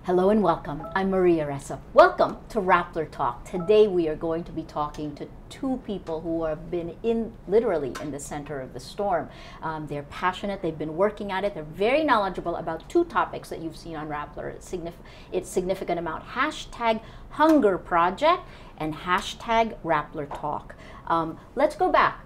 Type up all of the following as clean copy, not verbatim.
Hello and welcome. I'm Maria Ressa. Welcome to Rappler Talk. Today we are going to be talking to two people who have been literally in the center of the storm. They're passionate, they've been working at it, they're very knowledgeable about two topics that you've seen on Rappler. It's significant amount. Hashtag Hunger Project and hashtag Rappler Talk. Let's go back.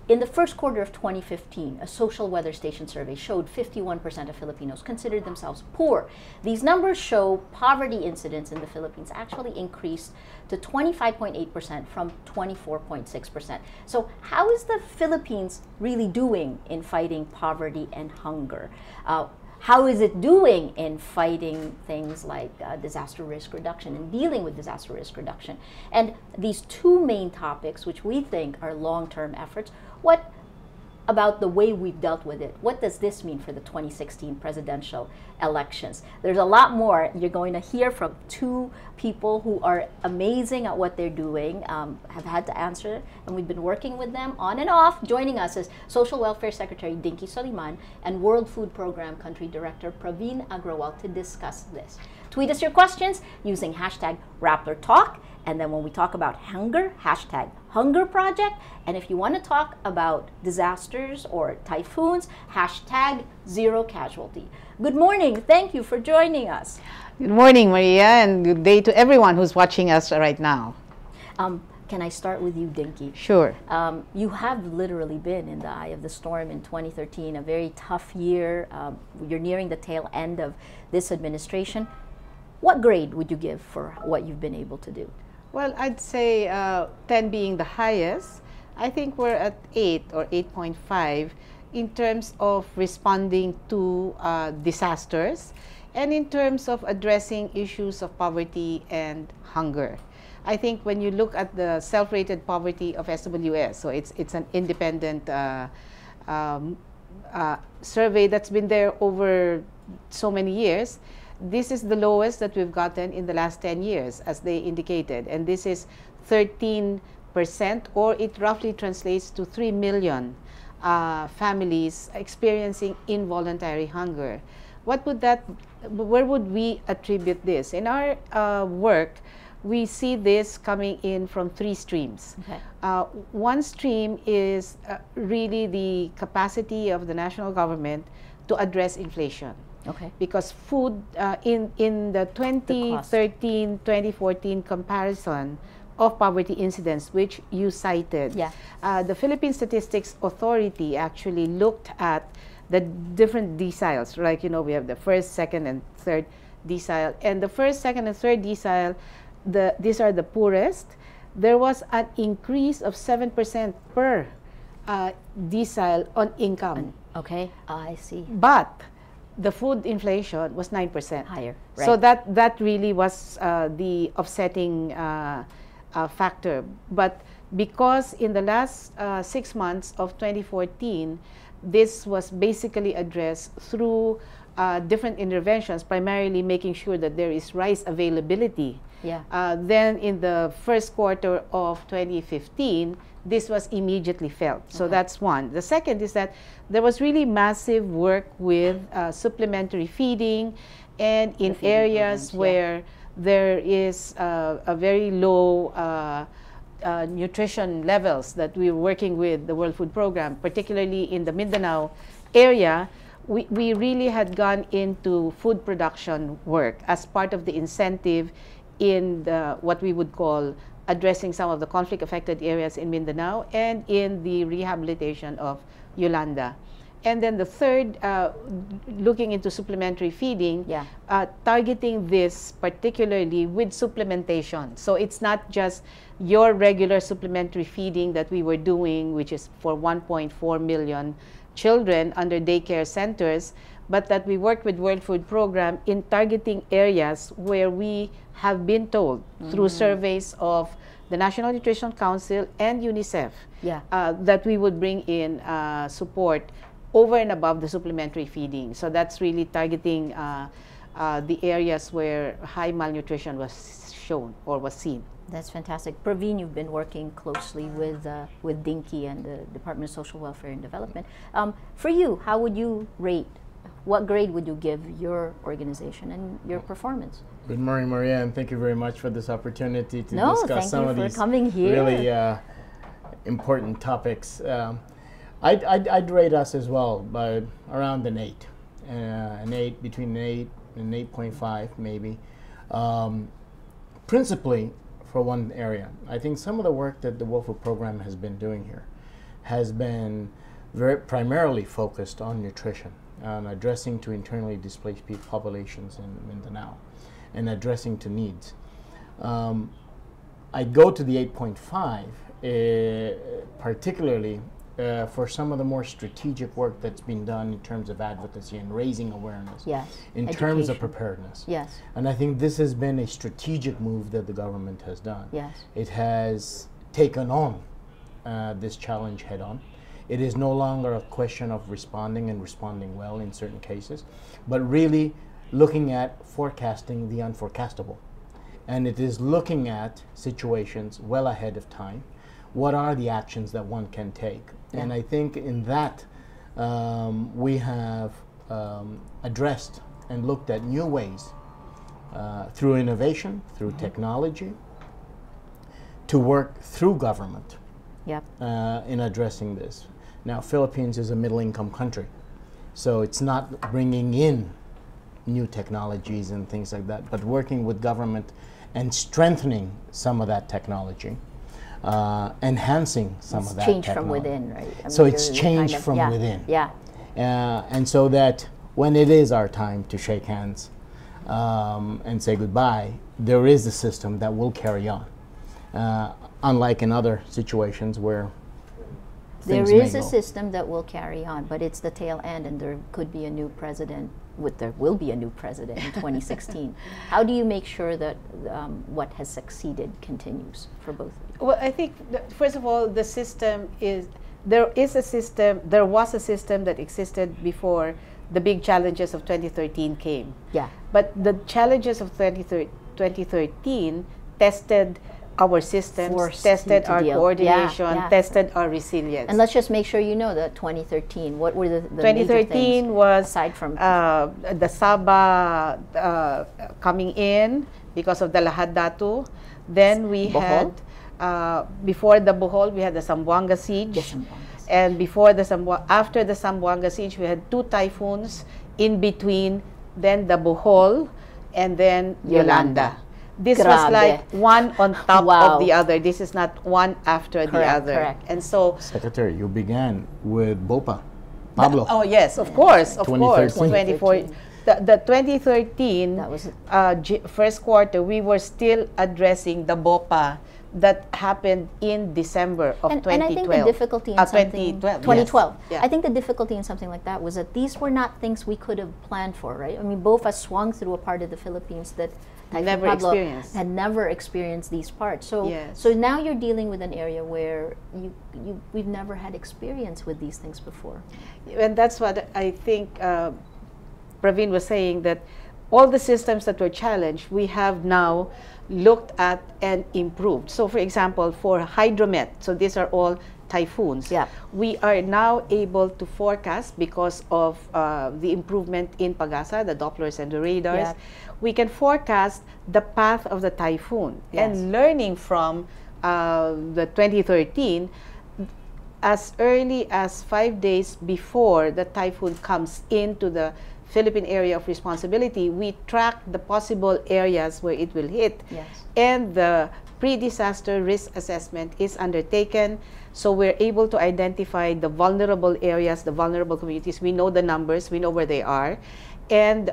In the first quarter of 2015, a social weather station survey showed 51% of Filipinos considered themselves poor. These numbers show poverty incidence in the Philippines actually increased to 25.8% from 24.6%. So how is the Philippines really doing in fighting poverty and hunger? How is it doing in fighting things like disaster risk reduction and dealing with disaster risk reduction? And these two main topics, which we think are long-term efforts, what about the way we've dealt with it? What does this mean for the 2016 presidential elections? There's a lot more. You're going to hear from two people who are amazing at what they're doing, have had to answer, and we've been working with them on and off. Joining us is Social Welfare Secretary Dinky Soliman and World Food Program Country Director Praveen Agrawal to discuss this. Tweet us your questions using hashtag Rappler Talk. And then when we talk about hunger, hashtag Hunger Project. And if you want to talk about disasters or typhoons, hashtag Zero Casualty. Good morning. Thank you for joining us. Good morning, Maria, and good day to everyone who's watching us right now. Can I start with you, Dinky? Sure. You have literally been in the eye of the storm in 2013, a very tough year. You're nearing the tail end of this administration. What grade would you give for what you've been able to do? Well, I'd say 10 being the highest. I think we're at 8 or 8.5 in terms of responding to disasters and in terms of addressing issues of poverty and hunger. I think when you look at the self-rated poverty of SWS, so it's an independent survey that's been there over so many years. This is the lowest that we've gotten in the last 10 years, as they indicated. And this is 13%, or it roughly translates to 3 million families experiencing involuntary hunger. Where would we attribute this? In our work, we see this coming in from three streams. Okay. One stream is really the capacity of the national government to address inflation. Okay. Because food, in the 2013-2014 comparison of poverty incidence, which you cited, yeah. The Philippine Statistics Authority actually looked at the different deciles, like, you know, we have the first, second, and third decile. And the first, second, and third decile, these are the poorest. There was an increase of 7% per decile on income. Okay, I see. But the food inflation was 9% higher. Right. So that really was the offsetting factor. But because in the last 6 months of 2014, this was basically addressed through different interventions, primarily making sure that there is rice availability. Yeah. Then in the first quarter of 2015, this was immediately felt. So that's one. The second is that there was really massive work with supplementary feeding, and in areas where there is a very low nutrition levels that we're working with the World Food Program, particularly in the Mindanao area, we really had gone into food production work as part of the incentive in what we would call addressing some of the conflict-affected areas in Mindanao and in the rehabilitation of Yolanda. And then the third, looking into supplementary feeding, yeah. Targeting this particularly with supplementation. So it's not just your regular supplementary feeding that we were doing, which is for 1.4 million children under daycare centers, but that we work with World Food Program in targeting areas where we have been told through surveys of the National Nutrition Council and UNICEF, yeah. That we would bring in support over and above the supplementary feeding. So that's really targeting the areas where high malnutrition was shown or was seen. That's fantastic. Praveen, you've been working closely with Dinky and the Department of Social Welfare and Development. For you, how would you rate what grade would you give your organization and your performance? Good morning, Maria, and thank you very much for this opportunity to No, discuss some of these really important topics. I'd rate us as well by around an 8, between an 8 and 8.5 maybe. Principally for one area. I think some of the work that the World Food Program has been doing here has been very primarily focused on nutrition, on addressing to internally displaced populations in Mindanao, and addressing to needs. I go to the 8.5 particularly for some of the more strategic work that's been done in terms of advocacy and raising awareness. Yes. In terms of preparedness. Yes. And I think this has been a strategic move that the government has done. Yes. It has taken on this challenge head on. It is no longer a question of responding and responding well in certain cases, but really looking at forecasting the unforecastable. And it is looking at situations well ahead of time. What are the actions that one can take? Yeah. And I think in that we have addressed and looked at new ways through innovation, through technology, to work through government in addressing this. Now, Philippines is a middle-income country, so it's not bringing in new technologies and things like that, but working with government and strengthening some of that technology. Enhancing some of that change technology. From within, right? I mean, so it's change from within. Yeah. And so that when it is our time to shake hands and say goodbye, there is a system that will carry on. Unlike in other situations where there is a system that will carry on, but it's the tail end, and there could be a new president. There will be a new president in 2016. How do you make sure that what has succeeded continues for both of you? Well, I think first of all, the system is there was a system that existed before the big challenges of 2013 came. Yeah. But the challenges of 2013 tested our systems, tested our coordination, tested our resilience. And let's just make sure you know that 2013, what were the 2013 major things, was aside from the Sabah coming in because of the Lahad Datu. Then we Bohol? had before the Bohol, we had the Zamboanga siege. And after the Zamboanga siege, we had 2 typhoons in between, then the Bohol, and then Yolanda. This was like one on top of the other. This is not one after the other. Correct. And so, Secretary, you began with BOPA, Pablo. Oh yes, of course, of course. 2013. The 2013 that was first quarter, we were still addressing the BOPA that happened in December of 2012. And I think the difficulty in something 2012. Yes. I think the difficulty in something like that was that these were not things we could have planned for, right? I mean, BOPA swung through a part of the Philippines that had never experienced these parts. So so now you're dealing with an area where we've never had experience with these things before. And that's what I think Praveen was saying, that all the systems that were challenged, we have now looked at and improved. So for example, for hydromet, so these are all typhoons. Yeah. We are now able to forecast because of the improvement in Pagasa, the Dopplers and the radars. Yeah. We can forecast the path of the typhoon. Yes. And learning from the 2013, as early as 5 days before the typhoon comes into the Philippine area of responsibility, we track the possible areas where it will hit. Yes. And the pre-disaster risk assessment is undertaken. So we're able to identify the vulnerable areas, the vulnerable communities. We know the numbers, we know where they are. And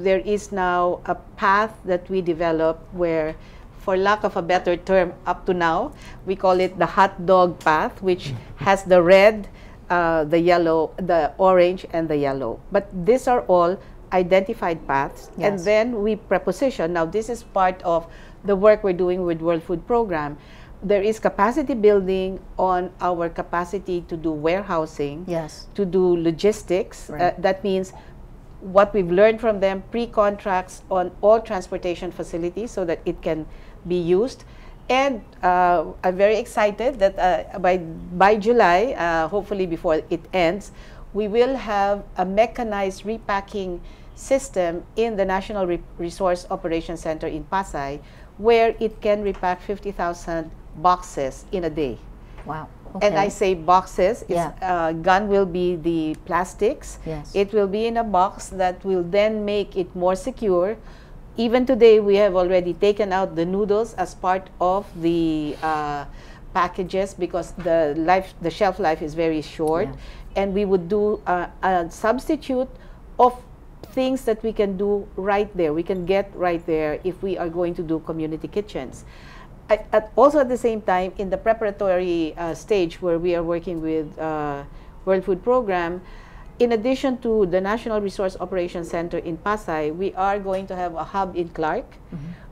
there is now a path that we develop where, for lack of a better term up to now, we call it the hot dog path, which has the red, the yellow, the orange, and the yellow. But these are all identified paths. Yes. And then we preposition. Now, this is part of the work we're doing with World Food Program. There is capacity building on our capacity to do warehousing, yes, to do logistics. Right. That means what we've learned from them, pre-contracts on all transportation facilities so that it can be used. And I'm very excited that by July, hopefully before it ends, we will have a mechanized repacking system in the National Resource Operations Center in Pasay, where it can repack 50,000 boxes in a day. Wow. Okay. And I say boxes, Yeah. gun will be the plastics. Yes. It will be in a box that will then make it more secure. Even today, we have already taken out the noodles as part of the packages because the shelf life is very short. Yeah. And we would do a substitute of things that we can do right there. We can get right there if we are going to do community kitchens. Also at the same time, in the preparatory stage where we are working with World Food Program, in addition to the National Resource Operations Center in Pasay, we are going to have a hub in Clark,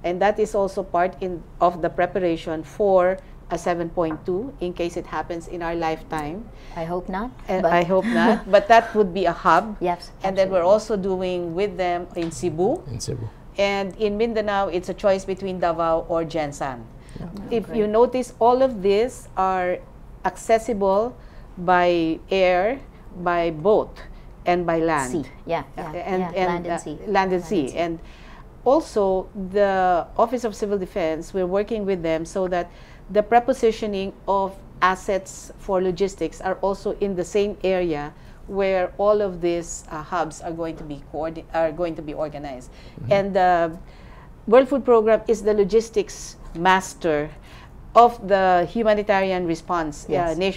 and that is also part of the preparation for a 7.2 in case it happens in our lifetime. I hope not. I hope not, but that would be a hub. Yes. And then we're also doing with them in Cebu. In Cebu. And in Mindanao, it's a choice between Davao or Jensan. Yeah. If you notice, all of these are accessible by air, by boat, and by land. Sea. Yeah. Land and sea. Land and sea. And also, the Office of Civil Defense, we're working with them so that the prepositioning of assets for logistics are also in the same area where all of these hubs are going to be organized. And the World Food Program is the logistics master of the humanitarian response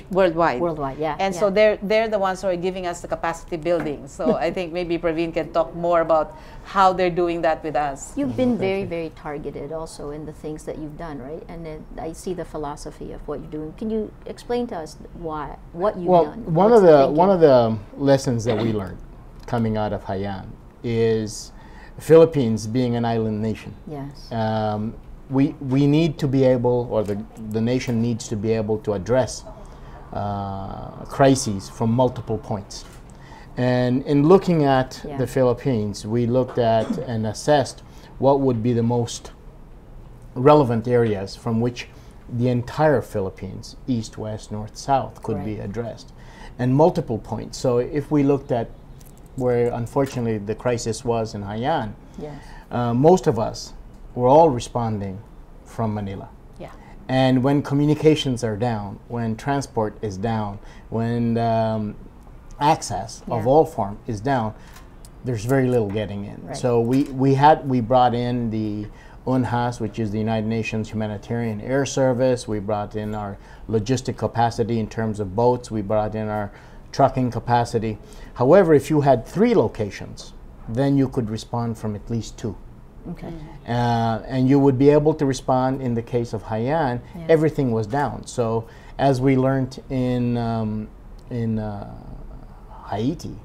worldwide. Worldwide, yeah. And so they're the ones who are giving us the capacity building. So I think maybe Praveen can talk more about how they're doing that with us. You've been very, very targeted also in the things that you've done, right? And then I see the philosophy of what you're doing. Can you explain to us what you've done? One of the lessons that we learned coming out of Haiyan is Philippines being an island nation. Yes. We need to be able, or the nation needs to be able to address crises from multiple points. And in looking at the Philippines, we looked at and assessed what would be the most relevant areas from which the entire Philippines, east, west, north, south, could be addressed, and multiple points. So if we looked at where unfortunately the crisis was in Haiyan, most of us were all responding from Manila. Yeah. And when communications are down, when transport is down, when access of all form is down, there's very little getting in. Right. So we brought in the UNHAS, which is the United Nations Humanitarian Air Service. We brought in our logistic capacity in terms of boats. We brought in our trucking capacity. However, if you had 3 locations, then you could respond from at least 2. Okay. And you would be able to respond. In the case of Haiyan, everything was down. So as we learned in Haiti,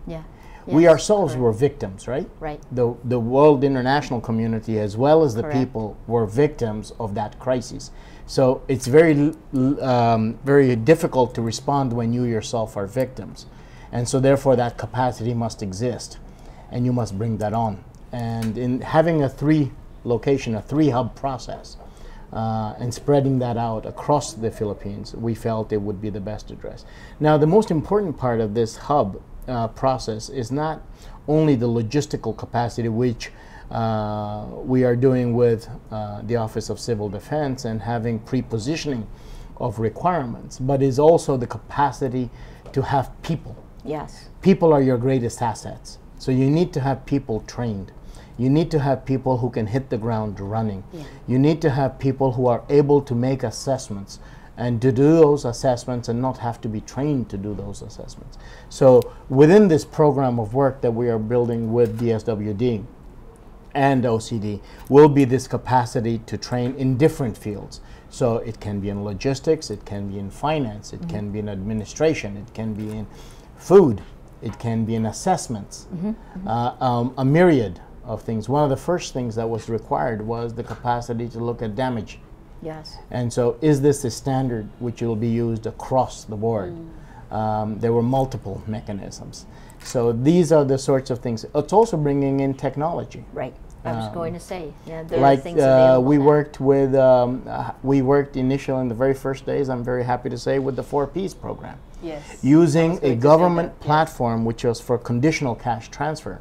we ourselves were victims, right? Right. The world international community as well as the people were victims of that crisis. So it's very very difficult to respond when you yourself are victims. And so therefore that capacity must exist, and you must bring that on. And in having a 3-location, a 3-hub process, and spreading that out across the Philippines, we felt it would be the best address. Now, the most important part of this hub process is not only the logistical capacity, which we are doing with the Office of Civil Defense and having pre-positioning of requirements, but is also the capacity to have people. Yes. People are your greatest assets. So you need to have people trained. You need to have people who can hit the ground running. Yeah. You need to have people who are able to make assessments and to do those assessments and not have to be trained to do those assessments. So within this program of work that we are building with DSWD and OCD will be this capacity to train in different fields. So it can be in logistics, it can be in finance, it can be in administration, it can be in food, it can be in assessments, a myriad of things. One of the first things that was required was the capacity to look at damage. Yes. And so is this a standard which will be used across the board? There were multiple mechanisms. So these are the sorts of things. It's also bringing in technology. Right. I was going to say, yeah, there are Like things available we now. worked with, we worked initially in the very first days, I'm very happy to say, with the 4Ps program. Yes. Using I was a going to say government that, yes. platform which was for conditional cash transfer.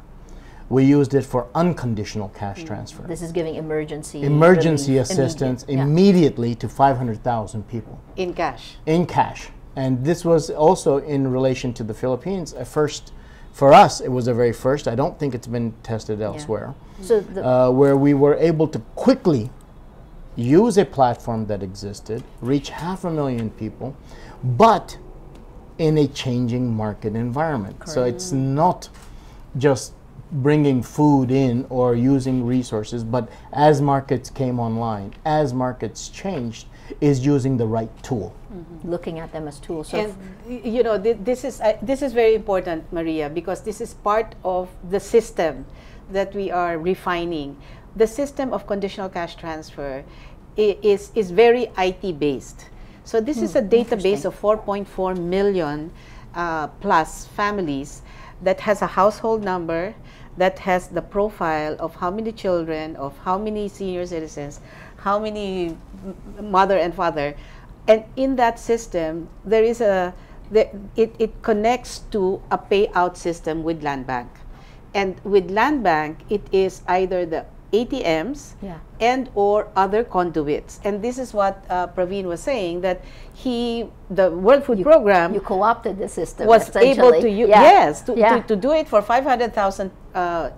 We used it for unconditional cash transfer. This is giving emergency Emergency relief, assistance immediate, yeah. immediately to 500,000 people In cash. in cash. And this was also in relation to the Philippines. At first, for us, it was a very first. I don't think it's been tested elsewhere. So the, Where we were able to quickly use a platform that existed, reach 500,000 people, but in a changing market environment. So it's not just bringing food in or using resources, but as markets came online, as markets changed, is using the right tool. looking at them as tools. So And you know, this is very important, Maria, because this is part of the system that we are refining. The system of conditional cash transfer is very IT based. So this is a database of 4.4 million plus families that has a household number, that has the profile of how many children, of how many senior citizens, how many mother and father. And in that system, there is it connects to a payout system with Land Bank. And with Land Bank, it is either the ATMs Yeah. and or other conduits. And this is what Praveen was saying, that the World Food Program you co-opted the system. was able to essentially. to do it for 500,000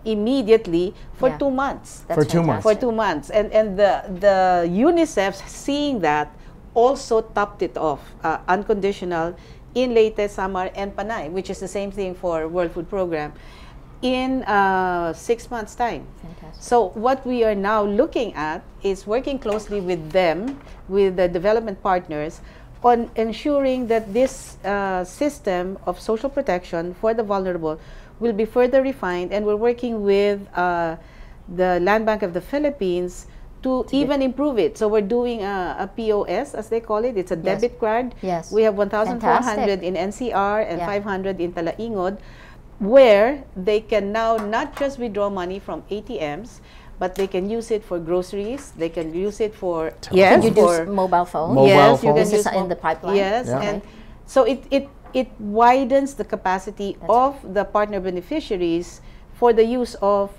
immediately for Yeah. 2 months. That's For 2 months. For 2 months, and the UNICEF, seeing that, also topped it off unconditional in Leyte, Samar, and Panay, which is the same thing for World Food Program, in 6 months' time. Fantastic. So what we are now looking at is working closely with them, with the development partners, on ensuring that this system of social protection for the vulnerable will be further refined, and we're working with the Land Bank of the Philippines to even improve it. So we're doing a POS, as they call it. It's a Yes. debit card. Yes. We have 1,400 Fantastic. in NCR and Yeah. 500 in Talaingod, where they can now not just withdraw money from ATMs, but they can use it for groceries. They can use it for Can you do for mobile phone? Mobile yes, you can phones. This is use in the pipeline? Yes, Yeah. and so it widens the capacity That's of the partner beneficiaries for the use of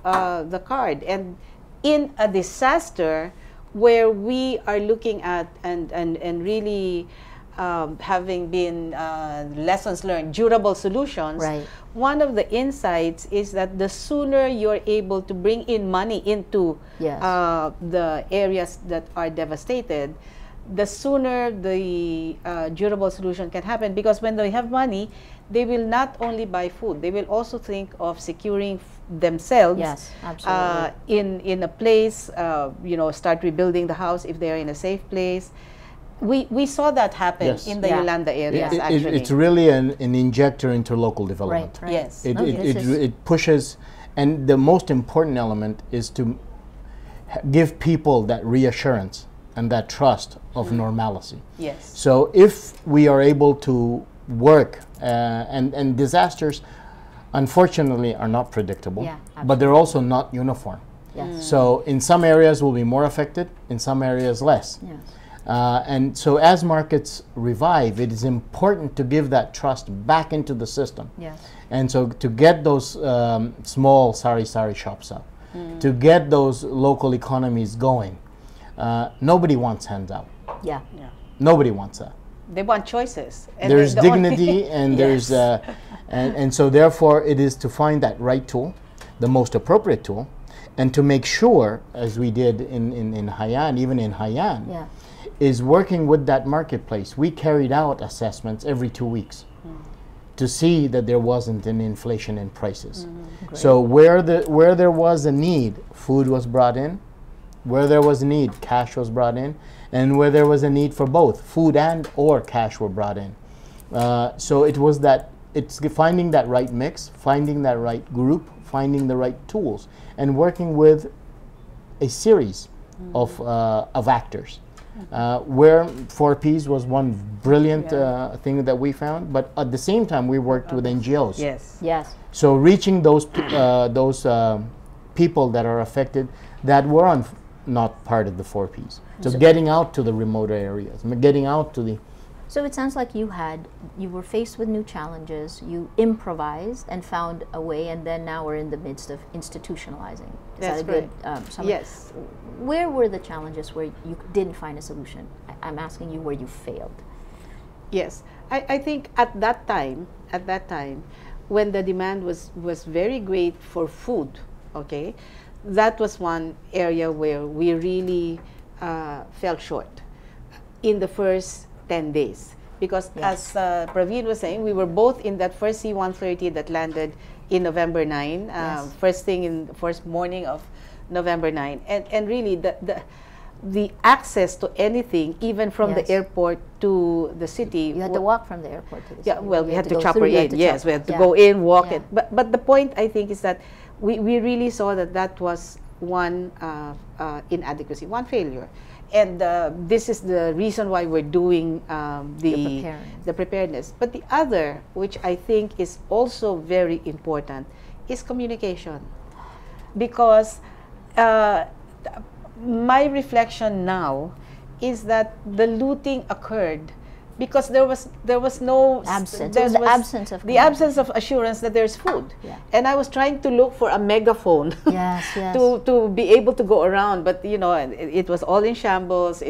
the card. And in a disaster where we are looking at and really having been lessons learned, durable solutions, Right. one of the insights is that the sooner you're able to bring in money into Yes. the areas that are devastated, the sooner the durable solution can happen. Because when they have money, they will not only buy food, they will also think of securing themselves Yes, absolutely. in a place, start rebuilding the house if they're in a safe place. We saw that happen Yes. in the Yeah. Yolanda areas, It- actually. it's really an injector into local development. Right. Yes. It, No, it, this it, is- it pushes, and the most important element is to give people that reassurance and that trust of normalcy. Yes. So if we are able to work, and disasters unfortunately are not predictable, Yeah, but they're also not uniform. Yes. So in some areas we'll be more affected, in some areas less. Yes. And so as markets revive, it is important to give that trust back into the system. Yes. And so to get those small sari-sari shops up, to get those local economies going, nobody wants hands out. Yeah. Yeah. Nobody wants that. They want choices. And There's the only- dignity and there's, Yes. and so therefore it is to find that right tool, the most appropriate tool, and to make sure, as we did in Haiyan, even in Haiyan, Yeah. is working with that marketplace. We carried out assessments every 2 weeks to see that there wasn't an inflation in prices. So where there was a need, food was brought in. Where there was a need, cash was brought in. And where there was a need for both, food and or cash were brought in. So it was that, it's finding that right mix, finding that right group, finding the right tools, and working with a series of actors. Where 4Ps was one brilliant thing that we found, but at the same time we worked with NGOs. Yes. Yes. So reaching those people that are affected that were not part of the 4 Ps. So getting out to the remote areas, getting out to the... So it sounds like you were faced with new challenges, you improvised and found a way, and then now we're in the midst of institutionalizing. Is That's that a good summary? Yes. Where were the challenges where you didn't find a solution? I'm asking you where you failed. Yes. I think at that time, when the demand was very great for food, okay, that was one area where we really fell short in the first 10 days. Because as Praveen was saying, we were both in that first C-130 that landed in November 9, first morning of November 9. And really, the access to anything, even from the airport to the city. You had to walk from the airport to the city. Yeah, well, we had to chopper in. Yes, we had to go in, walk it. But the point, I think, is that we really saw that was one inadequacy, one failure. And this is the reason why we're doing the preparedness. But the other, which I think is also very important, is communication. Because my reflection now is that the looting occurred because there was no absence of assurance that there's food. And I was trying to look for a megaphone to be able to go around, but you know, it was all in shambles.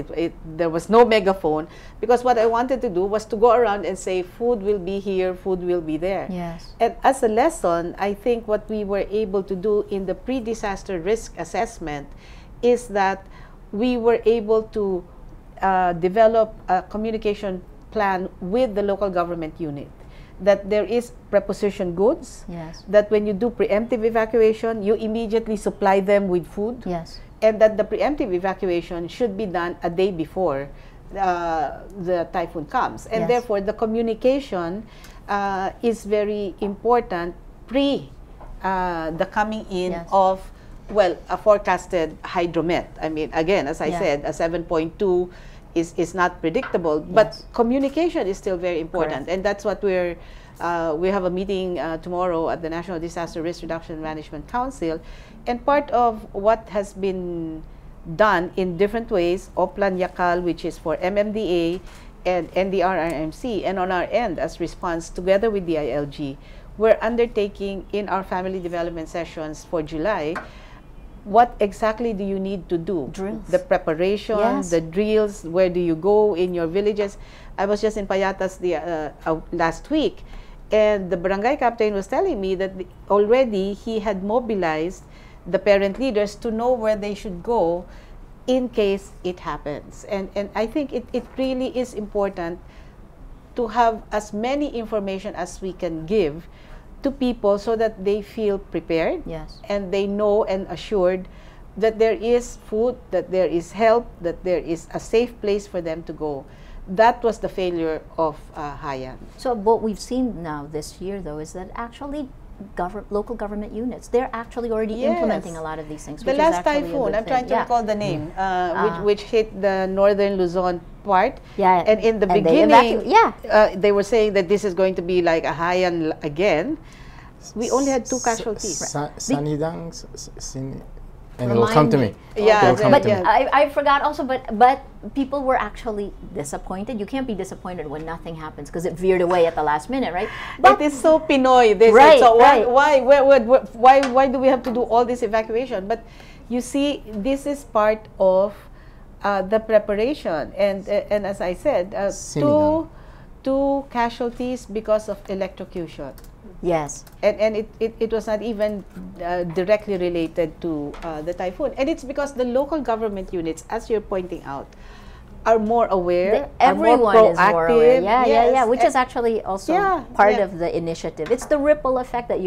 There was no megaphone, because what I wanted to do was to go around and say food will be here, food will be there. And as a lesson, I think what we were able to do in the pre-disaster risk assessment is that we were able to develop a communication plan with the local government unit, that there is preposition goods, that when you do preemptive evacuation, you immediately supply them with food, and that the preemptive evacuation should be done a day before the typhoon comes. And therefore, the communication is very important pre the coming in of, well, a forecasted hydromet. I mean, again, as I said, a 7.2 is not predictable, but communication is still very important. And that's what we have a meeting tomorrow at the National Disaster Risk Reduction Management Council. And part of what has been done in different ways, Oplan Yakal, which is for MMDA, and NDRRMC, and on our end as response together with the ILG, we're undertaking in our family development sessions for July, what exactly do you need to do? Drills. The preparation, the drills, where do you go in your villages? I was just in Payatas last week, and the barangay captain was telling me that already he had mobilized the parent leaders to know where they should go in case it happens. And I think it really is important to have as many information as we can give to people so that they feel prepared, and they know and assured that there is food, that there is help, that there is a safe place for them to go. That was the failure of Haiyan. So what we've seen now this year, though, is that actually local government units, they're actually already implementing a lot of these things. The last typhoon, I'm trying to recall the name, which hit the northern Luzon part. And in the beginning, they were saying that this is going to be like a Haiyan again. We only had 2 casualties. Sanidang, and it will come to me. I forgot also, but people were actually disappointed. You can't be disappointed when nothing happens because it veered away at the last minute, right? But it is so Pinoy. So why do we have to do all this evacuation? But you see, this is part of the preparation, and as I said, 2 casualties because of electrocution. And it was not even directly related to the typhoon. And it's because the local government units, as you're pointing out, are more aware, everyone are more proactive. Is more aware. Which is actually also part of the initiative. It's the ripple effect that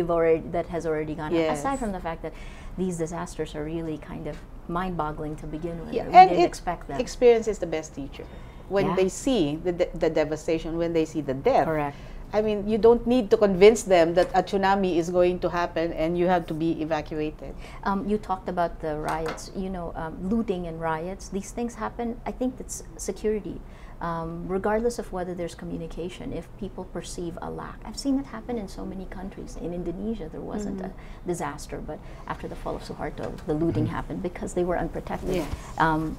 has already gone on. Aside from the fact that these disasters are really kind of mind-boggling to begin with. We didn't expect that. Experience is the best teacher. When they see the devastation, when they see the death. I mean, you don't need to convince them that a tsunami is going to happen and you have to be evacuated. You talked about the riots, looting and riots. These things happen. I think it's security. Regardless of whether there's communication, if people perceive a lack. I've seen it happen in so many countries. In Indonesia, there wasn't a disaster, but after the fall of Suharto, the looting happened because they were unprotected. Yes.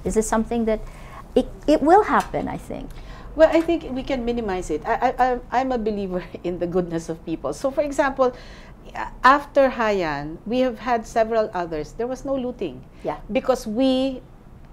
Is this something that it will happen, I think? Well, I think we can minimize it. I'm a believer in the goodness of people. So, for example, after Haiyan, we have had several others. There was no looting. Yeah. Because we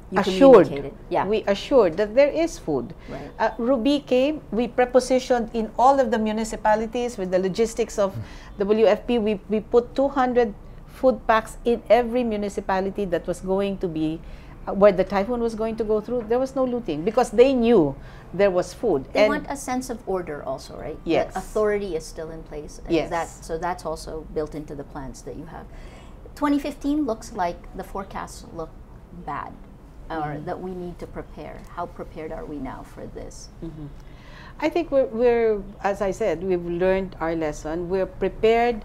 You assured, communicated. Yeah. we assured that there is food. Right. Ruby came, we prepositioned in all of the municipalities with the logistics of WFP. We put 200 food packs in every municipality that was going to be where the typhoon was going to go through. There was no looting because they knew there was food. They want a sense of order also, right? Yes. That authority is still in place. Yes. So that's also built into the plans that you have. 2015 looks like the forecasts look bad, or that we need to prepare. How prepared are we now for this? I think we're, as I said, we've learned our lesson. We're prepared.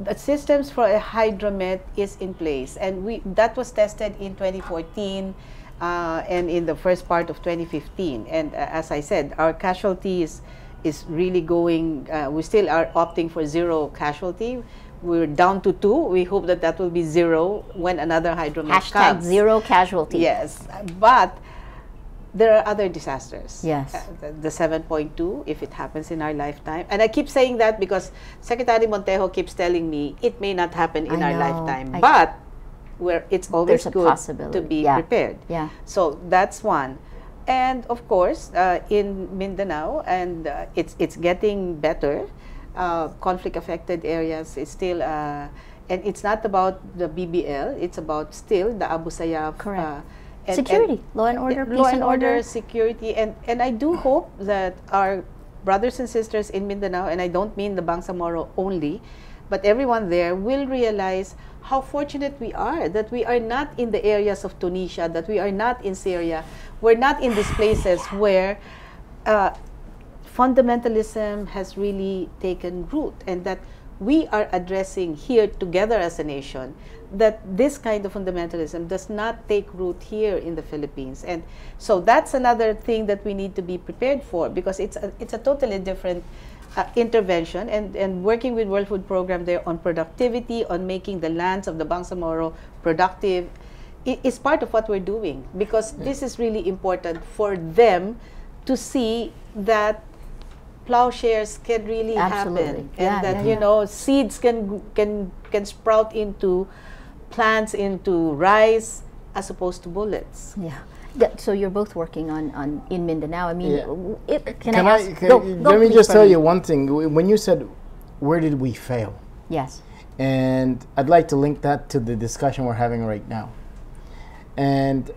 The systems for a hydromet is in place, and that was tested in 2014 and in the first part of 2015. And as I said, our casualties is really going. We still are opting for zero casualty. We're down to 2. We hope that that will be 0 when another hydromet comes. #0 casualty. Yes, but there are other disasters. Yes. The 7.2, if it happens in our lifetime. And I keep saying that because Secretary Montejo keeps telling me it may not happen in our lifetime. But it's always good to be prepared. Yeah. So that's one. And of course, in Mindanao, and it's getting better. Conflict-affected areas is still, and it's not about the BBL, it's about still the Abu Sayyaf. Correct. Security, law and order, peace law and order, security, and I do hope that our brothers and sisters in Mindanao, and I don't mean the Bangsamoro only, but everyone there will realize how fortunate we are that we are not in the areas of Tunisia, that we are not in Syria, we're not in these places where fundamentalism has really taken root, and that we are addressing here together as a nation that this kind of fundamentalism does not take root here in the Philippines. And so that's another thing that we need to be prepared for, because it's a totally different intervention, and working with World Food Program there on productivity, on making the lands of the Bangsamoro productive, is part of what we're doing, because this is really important for them to see that plowshares can really happen, and that seeds can sprout into plants, into rice, as opposed to bullets. Yeah. So you're both working on in Mindanao. I mean, let me just tell you one thing. When you said, where did we fail? Yes. And I'd like to link that to the discussion we're having right now. And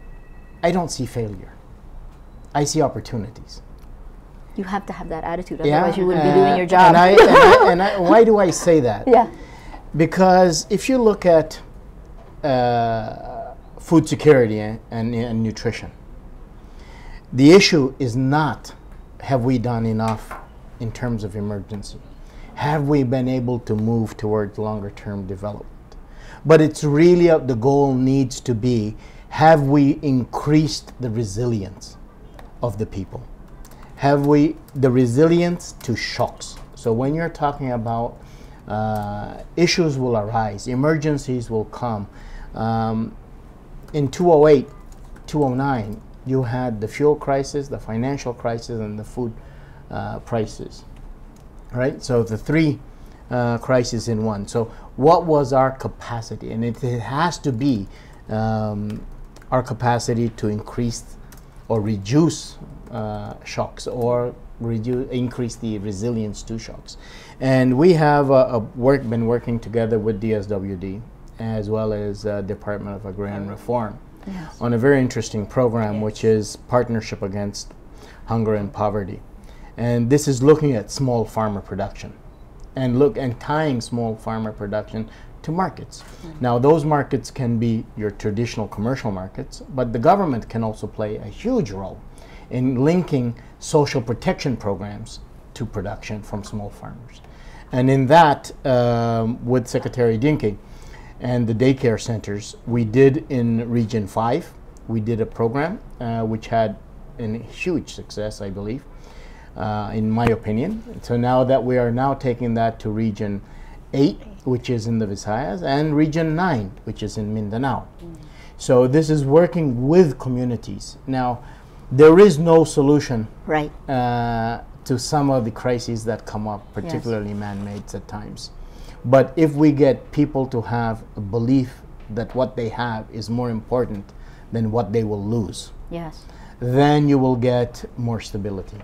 I don't see failure. I see opportunities. You have to have that attitude, otherwise you wouldn't be doing your job. And why do I say that? Yeah. Because if you look at food security and nutrition, the issue is not, have we done enough in terms of emergency? Have we been able to move towards longer term development? But it's really, the goal needs to be, have we increased the resilience of the people? Have we the resilience to shocks? So when you're talking about issues will arise, emergencies will come. In 2008, 2009, you had the fuel crisis, the financial crisis, and the food prices, right? So the 3 crises in one. So what was our capacity? And it has to be our capacity to increase or reduce shocks, or increase the resilience to shocks. And we have been working together with DSWD as well as Department of Agrarian Reform on a very interesting program, which is Partnership Against Hunger and Poverty. And this is looking at small farmer production and tying small farmer production to markets. Now those markets can be your traditional commercial markets, but the government can also play a huge role in linking social protection programs to production from small farmers. And in that, with Secretary Dinky and the daycare centers, we did in Region 5, we did a program which had a huge success, I believe, in my opinion. So now that we are now taking that to Region 8, which is in the Visayas, and Region 9, which is in Mindanao. So this is working with communities. Now, there is no solution Right. To some of the crises that come up, particularly man-made at times. But if we get people to have a belief that what they have is more important than what they will lose, Yes. then you will get more stability.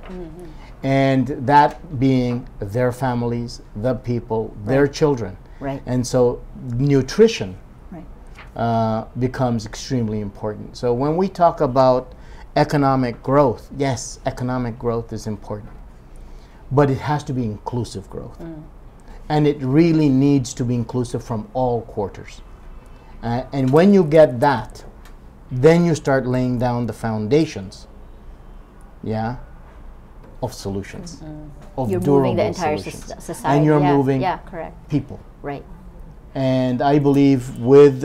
And that being their families, the people, their children. Right. And so nutrition Right. becomes extremely important. So when we talk about economic growth, yes, economic growth is important, but it has to be inclusive growth. And it really needs to be inclusive from all quarters. And when you get that, then you start laying down the foundations, of solutions, of You're durable moving the entire solutions. society. And you're yeah. moving Yeah, correct. people. Right. And I believe with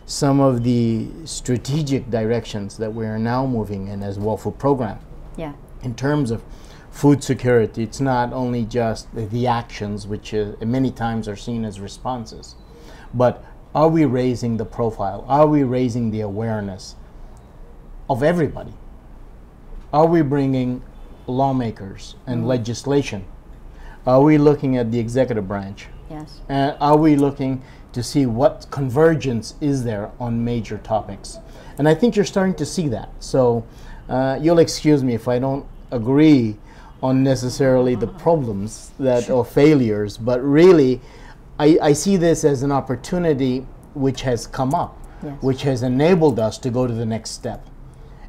some of the strategic directions that we are now moving in as World Food Program, Yeah. in terms of food security, it's not only just the actions, which many times are seen as responses, but are we raising the profile? Are we raising the awareness of everybody? Are we bringing lawmakers and legislation? Are we looking at the executive branch? Yes. Are we looking to see what convergence is there on major topics? And I think you're starting to see that. So you'll excuse me if I don't agree on necessarily the problems that or failures, but really I see this as an opportunity which has come up, Yes. which has enabled us to go to the next step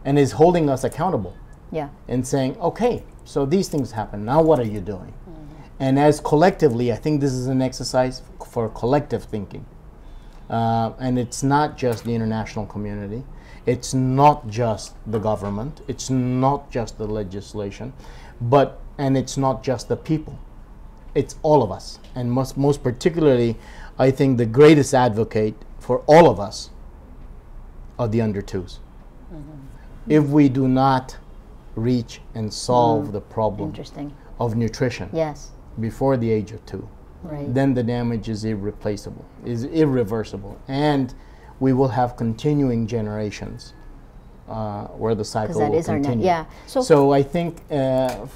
and is holding us accountable Yeah. and saying, okay, so these things happen, now what are you doing? And as collectively, I think this is an exercise for collective thinking. And it's not just the international community. It's not just the government. It's not just the legislation. And it's not just the people. It's all of us. And most particularly, I think the greatest advocate for all of us are the under twos. If we do not reach and solve the problem Interesting. of nutrition Yes. before the age of 2, Right. then the damage is irreplaceable, is irreversible, and we will have continuing generations where the cycle Because that will is our continue. net. Yeah. So I think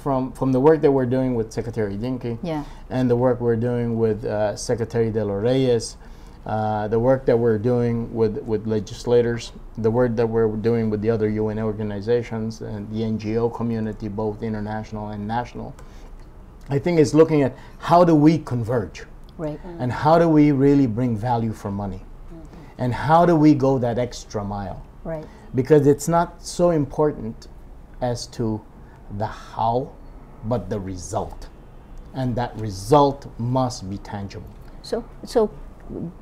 from the work that we're doing with Secretary Dinky Yeah. and the work we're doing with Secretary De Los Reyes, the work that we're doing with legislators, the work that we're doing with the other UN organizations and the NGO community, both international and national, I think it's looking at how do we converge Right. and how do we really bring value for money and how do we go that extra mile, Right. because it's not so important as to the how, but the result, and that result must be tangible. So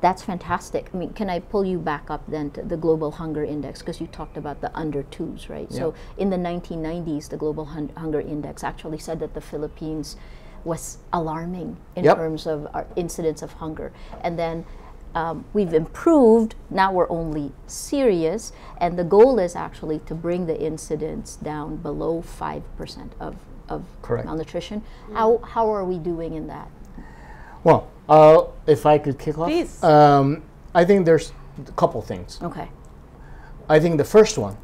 that's fantastic. I mean, can I pull you back up then to the Global Hunger Index, because you talked about the under twos, right? So in the 1990s, the Global Hunger Index actually said that the Philippines was alarming in terms of our incidence of hunger. And then we've improved, now we're only serious, and the goal is actually to bring the incidence down below 5% of Correct. malnutrition. How are we doing in that? Well, if I could kick off. Please. I think there's a couple things. Okay. I think the first one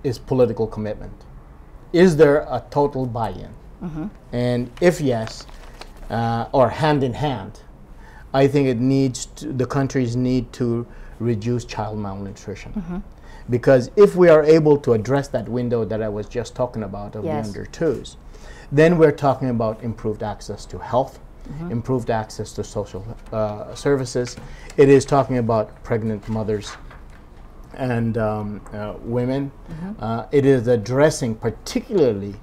is political commitment. Is there a total buy-in? And if yes, or hand in hand, I think the countries need to reduce child malnutrition. Because if we are able to address that window that I was just talking about of the under twos, then we're talking about improved access to health, improved access to social services. It is talking about pregnant mothers and women. It is addressing particularly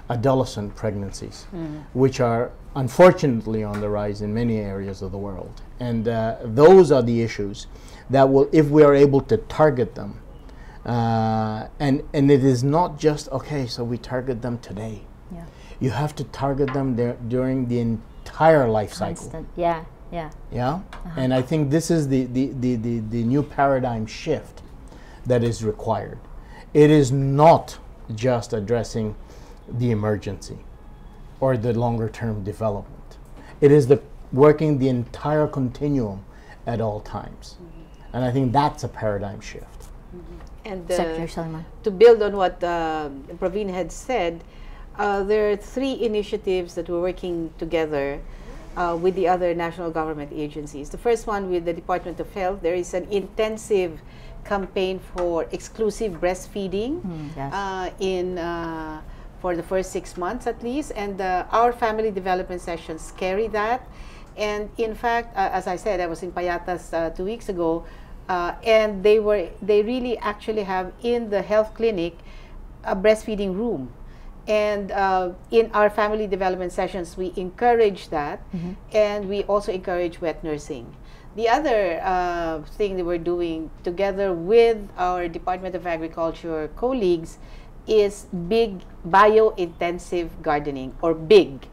adolescent pregnancies, which are unfortunately on the rise in many areas of the world. And those are the issues that will, if we are able to target them, and it is not just, okay, so we target them today. Yeah. You have to target them there during the entire life cycle. Constant. Yeah. Yeah, and I think this is the new paradigm shift that is required. It is not just addressing the emergency or the longer term development. It is working the entire continuum at all times. And I think that's a paradigm shift. And Secretary Sulaiman. to build on what Praveen had said, there are 3 initiatives that we're working together with the other national government agencies. The first one with the Department of Health, there is an intensive campaign for exclusive breastfeeding for the first 6 months at least, and our family development sessions carry that. And in fact, as I said, I was in Payatas 2 weeks ago, and they really actually have in the health clinic a breastfeeding room. And in our family development sessions, we encourage that, and we also encourage wet nursing. The other thing that we're doing together with our Department of Agriculture colleagues is big bio-intensive gardening, or BIG.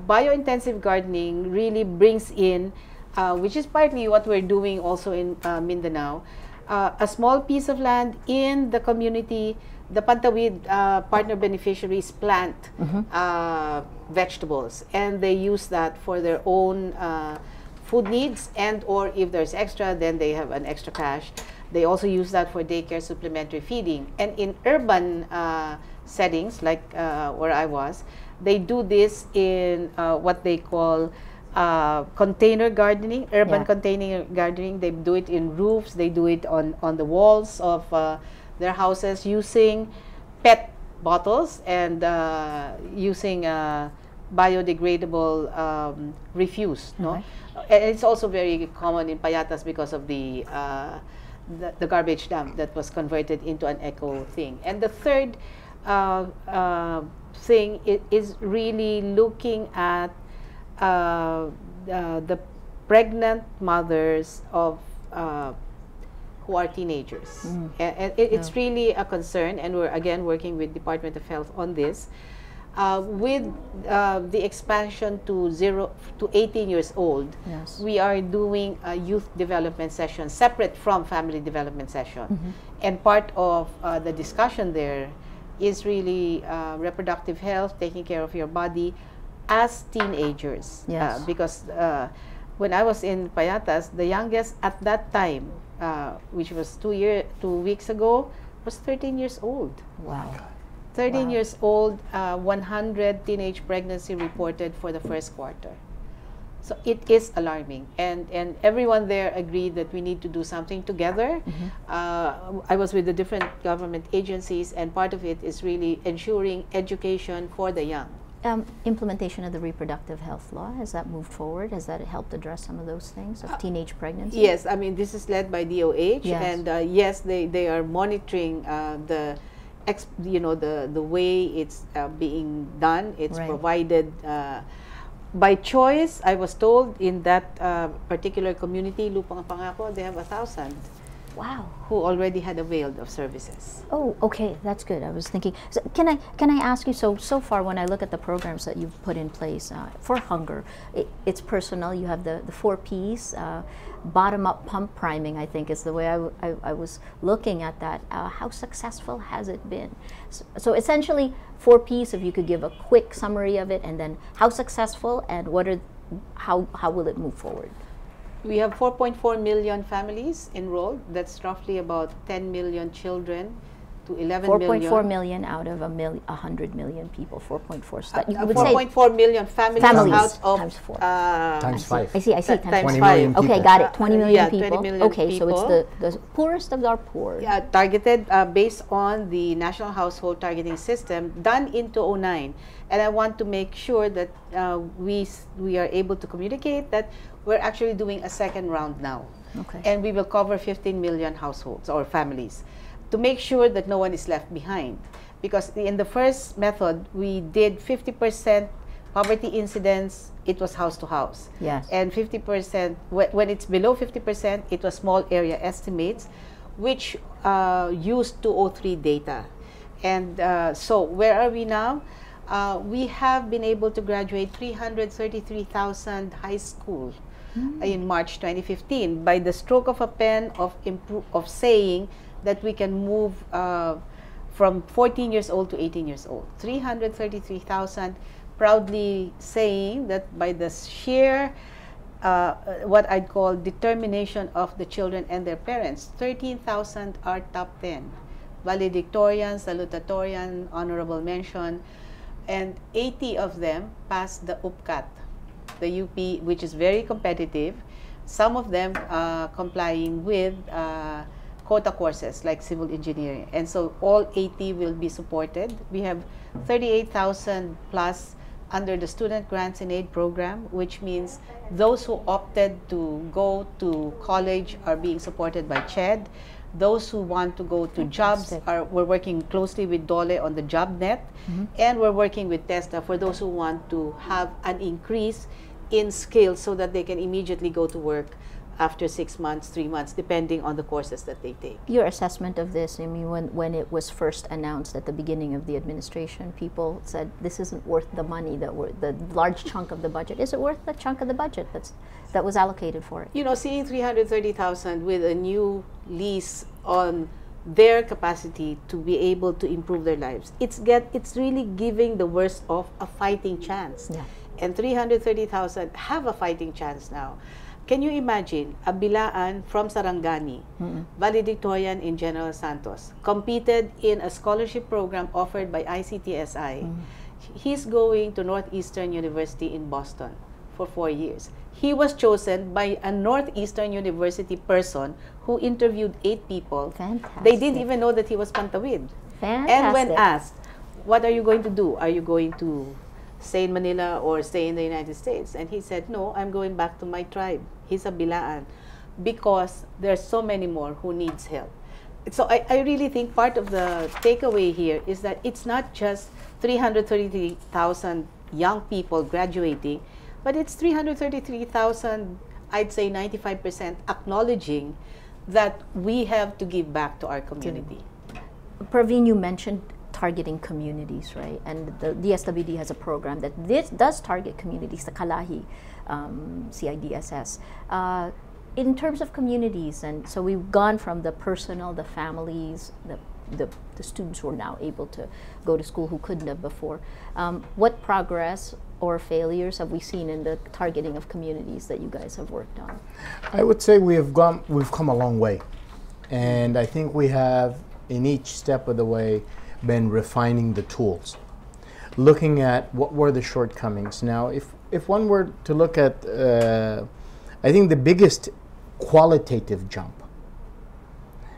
Bio-intensive gardening really brings in, which is partly what we're doing also in Mindanao, a small piece of land in the community. The Pantawid partner beneficiaries plant vegetables, and they use that for their own food needs, and or if there's extra, then they have an extra cash. They also use that for daycare supplementary feeding. And in urban settings, like where I was, they do this in what they call container gardening, urban container gardening. They do it in roofs, they do it on the walls of their houses using PET bottles and using biodegradable refuse. No, and it's also very common in Payatas because of the garbage dump that was converted into an eco thing. And the third thing is really looking at the pregnant mothers of who are teenagers. And it's really a concern, and we're again working with Department of Health on this. With the expansion to 0 to 18 years old, we are doing a youth development session separate from family development session. And part of the discussion there is really reproductive health, taking care of your body as teenagers. Because when I was in Payatas, the youngest at that time, which was 2 weeks ago, was 13 years old. Wow. 13 years old, 100 teenage pregnancy reported for the first quarter. So it is alarming, and everyone there agreed that we need to do something together. I was with the different government agencies, and part of it is really ensuring education for the young. Implementation of the reproductive health law, has that moved forward? Has that helped address some of those things of teenage pregnancy? Yes, I mean, this is led by DOH, and yes, they are monitoring the way it's being done. It's provided by choice. I was told in that particular community, Lupang Pangako, they have 1,000. Wow. Who already had availed of services. Oh, okay, that's good. I was thinking, so can I ask you, so far when I look at the programs that you've put in place for hunger, it's personal. You have the 4 Ps, bottom-up pump priming, I think is the way I was looking at that. How successful has it been? So essentially 4 Ps, if you could give a quick summary of it, and then how successful and how will it move forward? We have 4.4 million families enrolled. That's roughly about 10 million children to 11 million. 4.4 million out of 100 million people. 4.4. So that you would 4.4 million families out of times 4. Times 5. I see. Times 20 5. million people. Okay, got it. 20 million people. 20 million okay, people. so it's the poorest of our poor. Yeah, targeted based on the National Household Targeting System done in 2009. And I want to make sure that we are able to communicate that we're actually doing a second round now. Okay. And we will cover 15 million households or families to make sure that no one is left behind. Because in the first method, we did 50% poverty incidence, it was house to house. Yes. And 50%, when it's below 50%, it was small area estimates, which used 203 data. And so where are we now? we have been able to graduate 333,000 high school in March 2015 by the stroke of a pen of saying that we can move from 14 years old to 18 years old. 333,000, proudly saying that by the sheer what I'd call determination of the children and their parents, 13,000 are top 10. Valedictorian, salutatorian, honorable mention, and 80 of them passed the UPCAT, the UP, which is very competitive. Some of them complying with quota courses like civil engineering. And so all 80 will be supported. We have 38,000 plus under the Student Grants and Aid program, which means those who opted to go to college are being supported by CHED. Those who want to go to jobs, we're working closely with DOLE on the JobNet, and we're working with TESTA for those who want to have an increase in skills so that they can immediately go to work after 6 months, 3 months, depending on the courses that they take. Your assessment of this, I mean, when it was first announced at the beginning of the administration, people said this isn't worth the money, the large chunk of the budget. Is it worth the chunk of the budget that was allocated for it? You know, seeing 330,000 with a new lease on their capacity to be able to improve their lives, it's really giving the worst of a fighting chance. Yeah. And 330,000 have a fighting chance now. Can you imagine a Bilaan from Sarangani, valedictorian in General Santos, competed in a scholarship program offered by ICTSI. He's going to Northeastern University in Boston for 4 years. He was chosen by a Northeastern University person who interviewed 8 people. Fantastic. They didn't even know that he was Pantawid. Fantastic. And when asked, what are you going to do? Are you going to stay in Manila or stay in the United States? And he said, no, I'm going back to my tribe. He's a Bilaan, because there's so many more who needs help. So I really think part of the takeaway here is that it's not just 333,000 young people graduating, but it's 333,000, I'd say 95% acknowledging that we have to give back to our community. Praveen, you mentioned targeting communities, right? And the DSWD has a program that does target communities, the Kalahi CIDSS. In terms of communities, and so we've gone from the personal, the families, the students who are now able to go to school who couldn't have before. What progress or failures have we seen in the targeting of communities that you guys have worked on? I would say we've come a long way, and I think we have, in each step of the way, been refining the tools, looking at what were the shortcomings. Now, if one were to look at, I think the biggest qualitative jump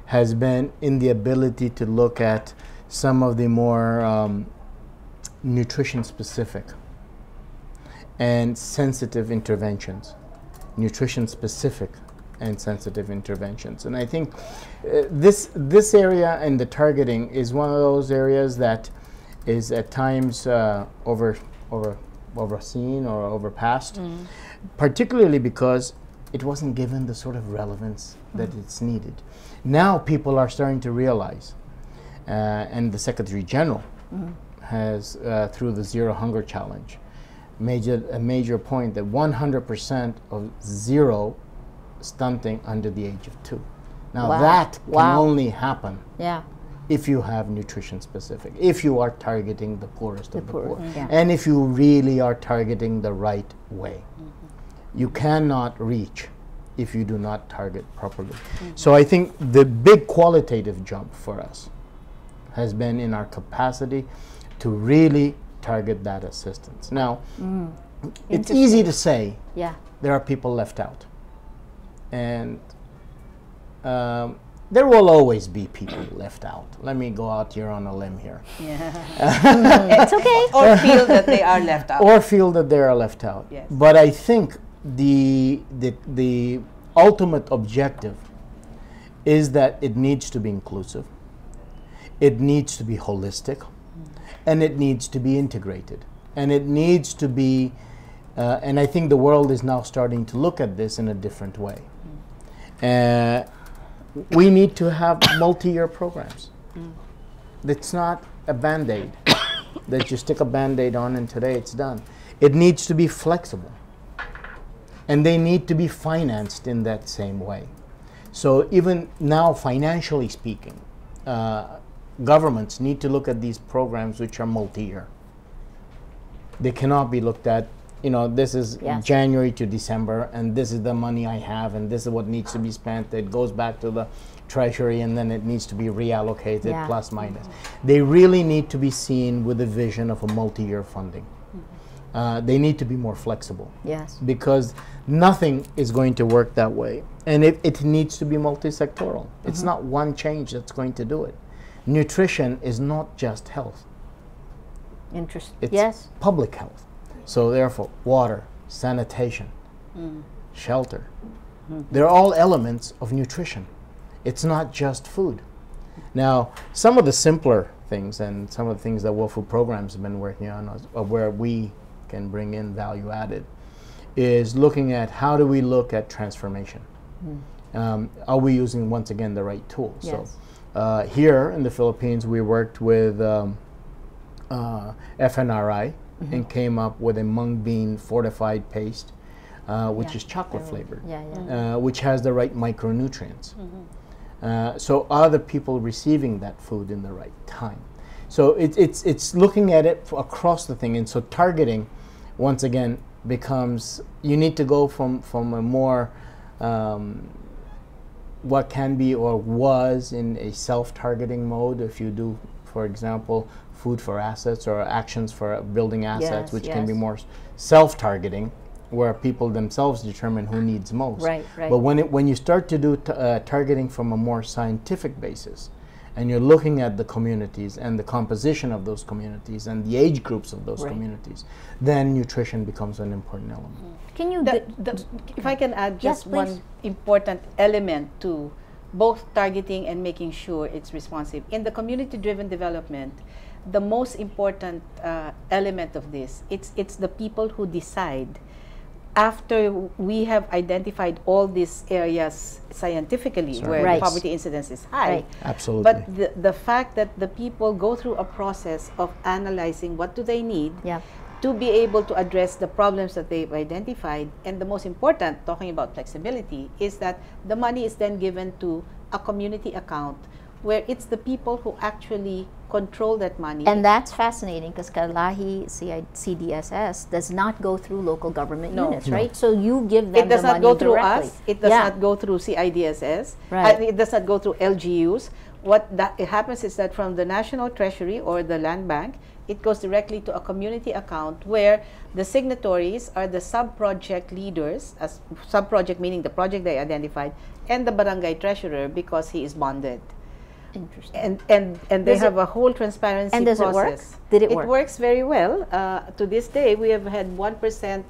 has been in the ability to look at some of the more nutrition specific and sensitive interventions, nutrition specific and sensitive interventions. And I think this area and the targeting is one of those areas that is at times overseen or overpassed, particularly because it wasn't given the sort of relevance that it's needed. Now people are starting to realize, and the Secretary General has, through the Zero Hunger Challenge, made a major point that 100% of zero stunting under the age of 2. Now that can only happen if you have nutrition specific, if you are targeting the poorest of the poor, and if you really are targeting the right way. You cannot reach if you do not target properly. So I think the big qualitative jump for us has been in our capacity to really target that assistance. Now, it's easy to say there are people left out. And there will always be people left out. Let me go out here on a limb here. It's okay. Or feel that they are left out. Or feel that they are left out. Yes. But I think the ultimate objective is that it needs to be inclusive, it needs to be holistic, and it needs to be integrated. And it needs to be, and I think the world is now starting to look at this in a different way. We need to have multi-year programs. It's not a Band-Aid. that you stick a Band-Aid on and today it's done. It needs to be flexible. And they need to be financed in that same way. So even now, financially speaking, governments need to look at these programs which are multi-year. They cannot be looked at, you know, this is January to December, and this is the money I have, and this is what needs to be spent. It goes back to the Treasury, and then it needs to be reallocated, plus minus. They really need to be seen with a vision of a multi-year funding. They need to be more flexible. Yes. Because nothing is going to work that way. And it needs to be multi-sectoral. It's not one change that's going to do it. Nutrition is not just health. Interesting. It's public health. So therefore, water, sanitation, shelter, they're all elements of nutrition. It's not just food. Now, some of the simpler things and some of the things that World Food Programs have been working on where we can bring in value added is looking at how do we look at transformation. Are we using, once again, the right tools? Yes. So here in the Philippines, we worked with FNRI and came up with a mung bean fortified paste, which is chocolate flavored, which has the right micronutrients. So are the people receiving that food in the right time? So it's looking at it across the thing, and so targeting, once again, becomes, you need to go from a more what can be or was in a self-targeting mode. If you do, for example, food for assets or actions for building assets, which can be more self-targeting, where people themselves determine who needs most. Right. But when you start to do targeting from a more scientific basis, and you're looking at the communities and the composition of those communities and the age groups of those communities, then nutrition becomes an important element. Can you, if I can add just one important element to both targeting and making sure it's responsive. In the community-driven development, the most important element of this, it's the people who decide. After we have identified all these areas scientifically where the poverty incidence is high, absolutely. But the fact that the people go through a process of analyzing what do they need to be able to address the problems that they've identified, and the most important, talking about flexibility, is that the money is then given to a community account where it's the people who actually control that money. And that's fascinating because Kalahi CDSS does not go through local government units, right? So you give them the money directly. It does not go through us. It does not go through CIDSS. It does not go through LGUs. What it happens is that from the National Treasury or the Land Bank, it goes directly to a community account where the signatories are the sub-project leaders, as sub-project meaning the project they identified, and the barangay treasurer because he is bonded. Interesting. And they have a whole transparency and does process. It work? Did it work? It works very well. To this day, we have had 1%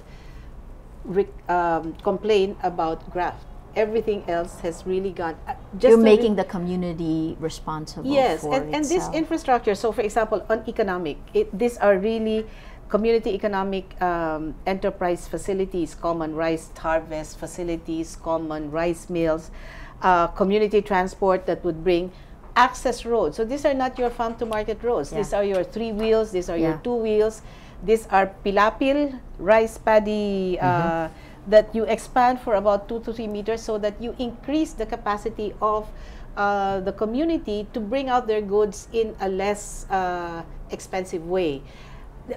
complain about graft. Everything else has really gone. You're making the community responsible. Yes, for and this infrastructure. So, for example, on economic, these are really community economic enterprise facilities, common rice harvest facilities, common rice mills, community transport that would bring access roads. So these are not your farm to market roads. These are your 3 wheels. These are your 2 wheels. These are pilapil, rice paddy, that you expand for about 2 to 3 meters so that you increase the capacity of the community to bring out their goods in a less expensive way.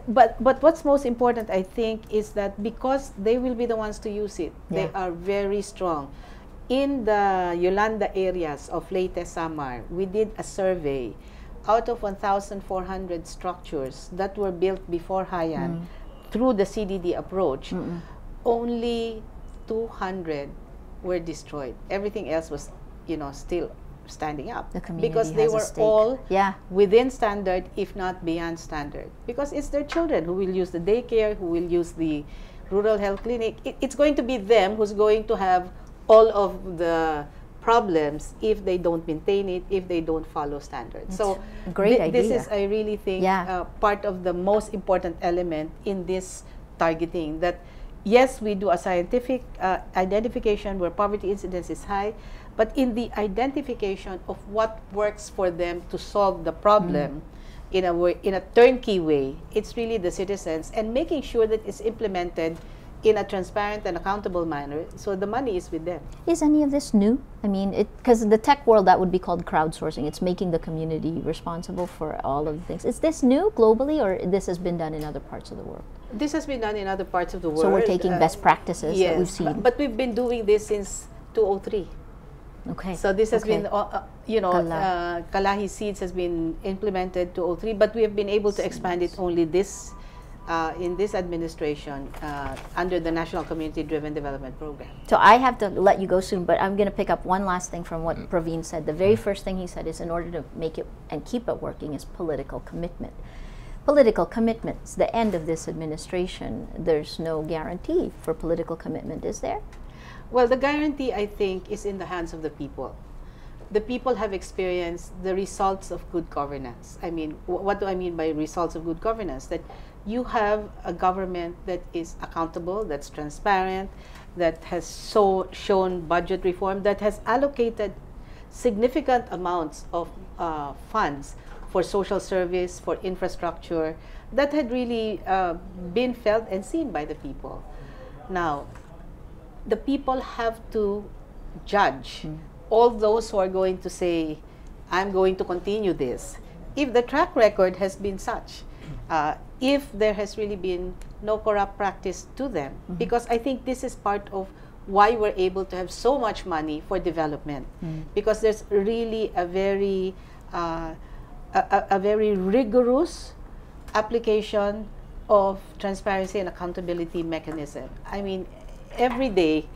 But what's most important, I think, is that because they will be the ones to use it, they are very strong. In the Yolanda areas of Leyte, Samar, we did a survey. Out of 1,400 structures that were built before Haiyan through the CDD approach, only 200 were destroyed. Everything else was, still standing up. The community because they has were a stake. all within standard, if not beyond standard. Because it's their children who will use the daycare, who will use the rural health clinic. It's going to be them who's going to have all of the problems if they don't maintain it, if they don't follow standards. So great idea. This is, I really think, part of the most important element in this targeting, that yes, we do a scientific identification where poverty incidence is high, but in the identification of what works for them to solve the problem, in a way, in a turnkey way. It's really the citizens, and making sure that it's implemented in a transparent and accountable manner, so the money is with them. Is any of this new? I mean, because in the tech world, that would be called crowdsourcing. It's making the community responsible for all of the things. Is this new globally, or this has been done in other parts of the world? This has been done in other parts of the world. So we're taking best practices that we've seen. But we've been doing this since 2003. Okay. So this has been, Kalahi Seeds has been implemented 2003, but we have been able to expand it only this in this administration under the National Community-Driven Development Program. So I have to let you go soon, but I'm going to pick up one last thing from what Praveen said. The very first thing he said is, in order to make it and keep it working, is political commitment. Political commitments. The end of this administration, there's no guarantee for political commitment, is there? Well, the guarantee, I think, is in the hands of the people. The people have experienced the results of good governance. I mean, what do I mean by results of good governance? That you have a government that is accountable, that's transparent, that has shown budget reform, that has allocated significant amounts of funds for social service, for infrastructure, that had really been felt and seen by the people. Now, the people have to judge all those who are going to say, I'm going to continue this. If the track record has been such, if there has really been no corrupt practice to them, because I think this is part of why we're able to have so much money for development, because there's really a very rigorous application of transparency and accountability mechanism. I mean, every day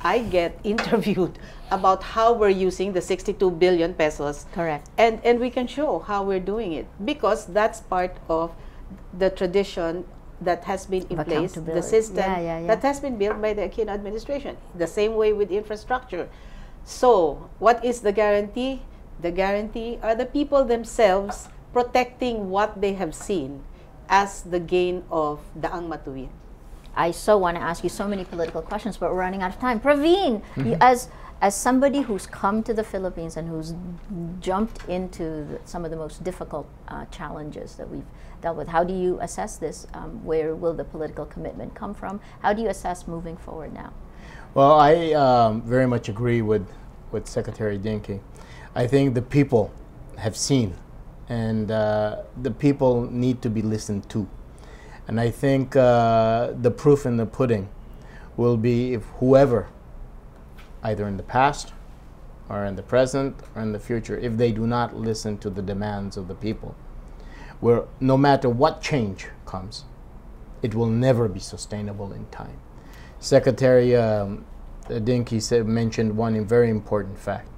I get interviewed about how we're using the 62 billion pesos. Correct. And we can show how we're doing it, because that's part of the tradition that has been in place, the system that has been built by the Aquino administration. The same way with infrastructure. So, what is the guarantee? The guarantee are the people themselves protecting what they have seen as the gain of daang matuwid. I so want to ask you so many political questions, but we're running out of time. Praveen, as somebody who's come to the Philippines and who's jumped into some of the most difficult challenges that we've dealt with, how do you assess this? Where will the political commitment come from? How do you assess moving forward now? Well, I very much agree with Secretary Dinky. I think the people have seen, and the people need to be listened to. And I think the proof in the pudding will be if whoever, either in the past or in the present or in the future, if they do not listen to the demands of the people, where no matter what change comes, it will never be sustainable in time. Secretary Dinky mentioned one very important fact.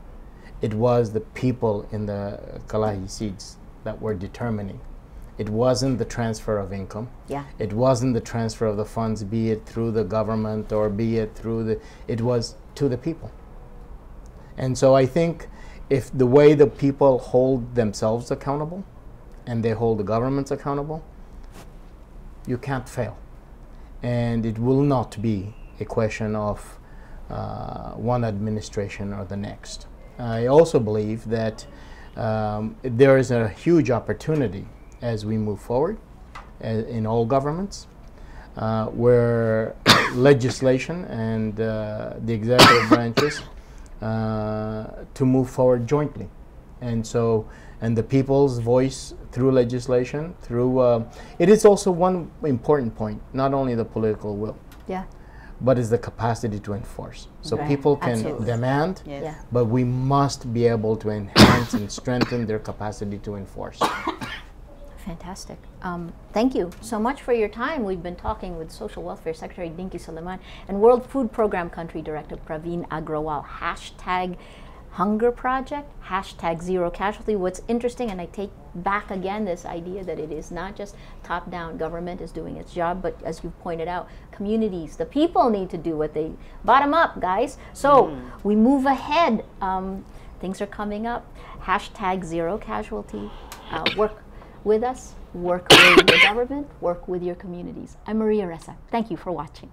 It was the people in the Kalahi Seeds that were determining. It wasn't the transfer of income. Yeah. It wasn't the transfer of the funds, be it through the government or be it through it was to the people. And so I think if the way the people hold themselves accountable and they hold the governments accountable, you can't fail. And it will not be a question of one administration or the next. I also believe that there is a huge opportunity as we move forward in all governments, where legislation and the executive branches to move forward jointly. And so, and the people's voice through legislation, through, it is also one important point, not only the political will, but is the capacity to enforce. So people can demand, but we must be able to enhance and strengthen their capacity to enforce. Fantastic. Thank you so much for your time. We've been talking with Social Welfare Secretary Dinky Soliman and World Food Program Country Director Praveen Agrawal. Hashtag Hunger Project, hashtag Zero Casualty. What's interesting, and I take back again this idea that it is not just top-down, government is doing its job, but as you pointed out, communities, the people need to do what they, bottom up, guys. So we move ahead. Things are coming up. Hashtag Zero Casualty. Work with us, work with the government, work with your communities. I'm Maria Ressa. Thank you for watching.